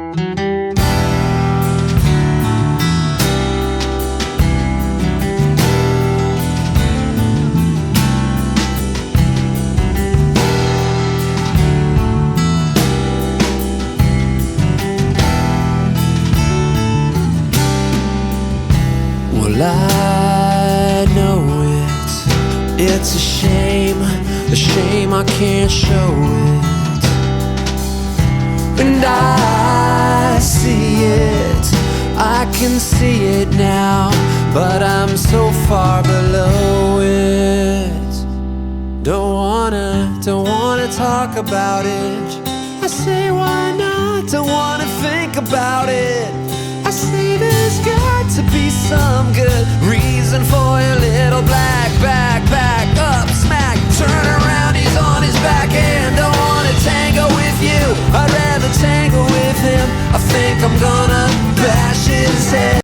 Well, I know it's a shame I can't show it. And I see it, I can see it now, but I'm so far below it. Don't wanna talk about it. I say why not, don't wanna think about it. I say there's got to be some good reason for your